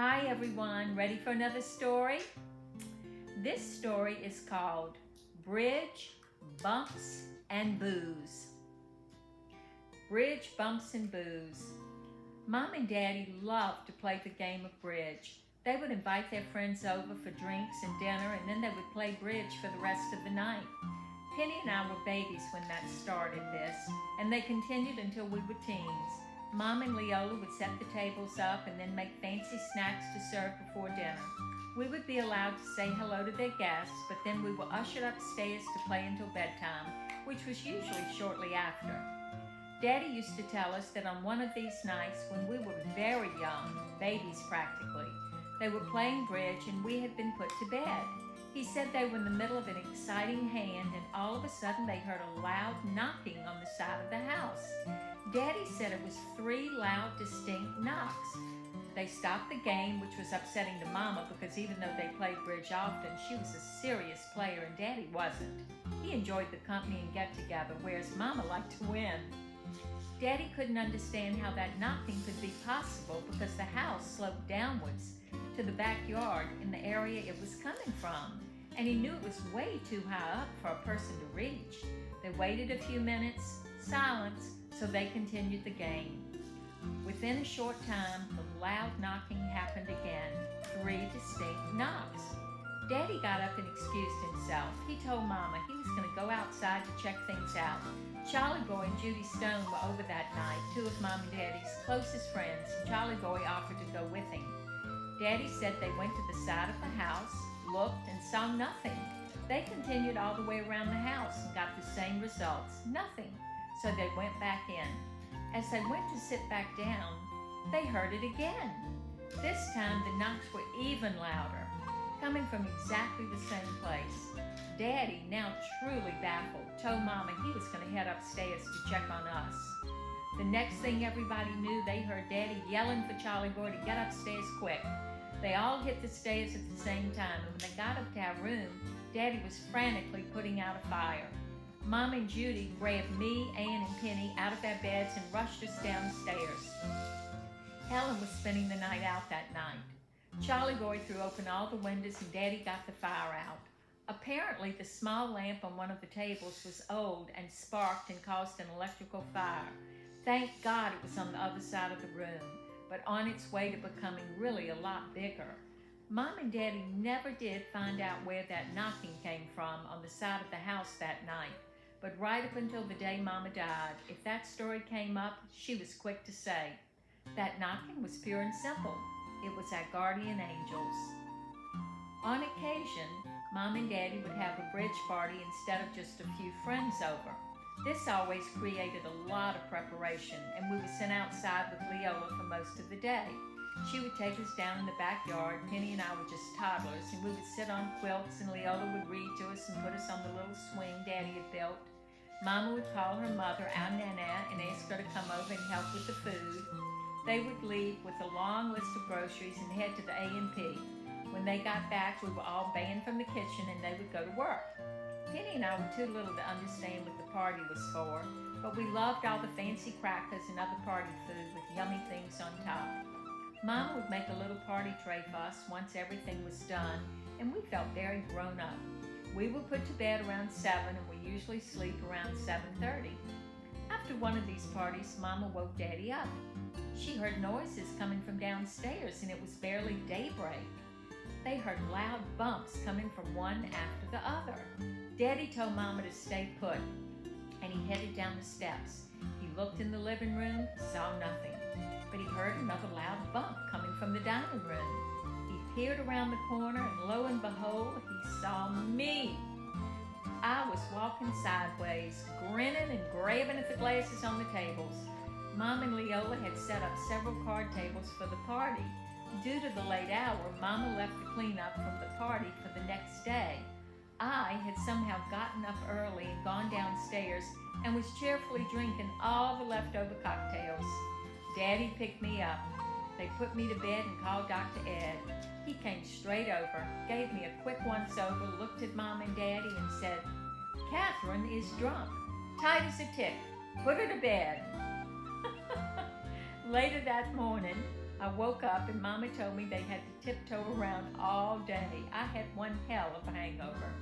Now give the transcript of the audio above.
Hi everyone, ready for another story? This story is called Bridge, Bumps, and Booze. Bridge, Bumps, and Booze. Mom and Daddy loved to play the game of bridge. They would invite their friends over for drinks and dinner, and then they would play bridge for the rest of the night. Penny and I were babies when that started this, and they continued until we were teens. Mom and Leola would set the tables up and then make fancy snacks to serve before dinner. We would be allowed to say hello to their guests, but then we were ushered upstairs to play until bedtime, which was usually shortly after. Daddy used to tell us that on one of these nights when we were very young, babies practically, they were playing bridge and we had been put to bed. He said they were in the middle of an exciting hand and all of a sudden they heard a loud knocking on the side of the house. Daddy said it was 3 loud, distinct knocks. They stopped the game, which was upsetting to Mama because even though they played bridge often, she was a serious player and Daddy wasn't. He enjoyed the company and get-together, whereas Mama liked to win. Daddy couldn't understand how that knocking could be possible because the house sloped downwards to the backyard in the area it was coming from, and he knew it was way too high up for a person to reach. They waited a few minutes, silence, so they continued the game. Within a short time, the loud knocking happened again, 3 distinct knocks. Daddy got up and excused himself. He told Mama he was going to go outside to check things out. Charlie Boy and Judy Stone were over that night, 2 of Mom and Daddy's closest friends, and Charlie Boy offered to go with him. Daddy said they went to the side of the house, looked, and saw nothing. They continued all the way around the house and got the same results, nothing. So they went back in. As they went to sit back down, they heard it again. This time the knocks were even louder, coming from exactly the same place. Daddy, now truly baffled, told Mama he was going to head upstairs to check on us. The next thing everybody knew, they heard Daddy yelling for Charlie Boy to get upstairs quick. They all hit the stairs at the same time, and when they got up to our room, Daddy was frantically putting out a fire. Mom and Judy grabbed me, Ann, and Penny out of their beds and rushed us downstairs. Helen was spending the night out that night. Charlie Boy threw open all the windows and Daddy got the fire out. Apparently, the small lamp on one of the tables was old and sparked and caused an electrical fire. Thank God it was on the other side of the room, but on its way to becoming really a lot bigger. Mom and Daddy never did find out where that knocking came from on the side of the house that night. But right up until the day Mama died, if that story came up, she was quick to say, that knocking was pure and simple. It was our guardian angels. On occasion, Mom and Daddy would have a bridge party instead of just a few friends over. This always created a lot of preparation, and we were sent outside with Leola for most of the day. She would take us down in the backyard. Penny and I were just toddlers, and we would sit on quilts, and Leola would read to us and put us on the little swing Daddy had built. Mama would call her mother, our Nana, and ask her to come over and help with the food. They would leave with a long list of groceries and head to the A&P. When they got back, we were all banned from the kitchen and they would go to work. Penny and I were too little to understand what the party was for, but we loved all the fancy crackers and other party food with yummy things on top. Mama would make a little party tray for us once everything was done, and we felt very grown up. We were put to bed around 7 and we usually sleep around 7:30. After one of these parties, Mama woke Daddy up. She heard noises coming from downstairs and it was barely daybreak. They heard loud bumps coming from one after the other. Daddy told Mama to stay put and he headed down the steps. He looked in the living room, saw nothing, but he heard another loud bump coming from the dining room. He peered around the corner and lo and behold, he saw me. I was walking sideways, grinning and grabbing at the glasses on the tables. Mom and Leola had set up several card tables for the party. Due to the late hour, Mama left the cleanup from the party for the next day. I had somehow gotten up early and gone downstairs and was cheerfully drinking all the leftover cocktails. Daddy picked me up. They put me to bed and called Dr. Ed. He came straight over, gave me a quick once-over, looked at Mom and Daddy and said, Catherine is drunk, tight as a tick, put her to bed. Later that morning, I woke up and Mama told me they had to tiptoe around all day. I had one hell of a hangover.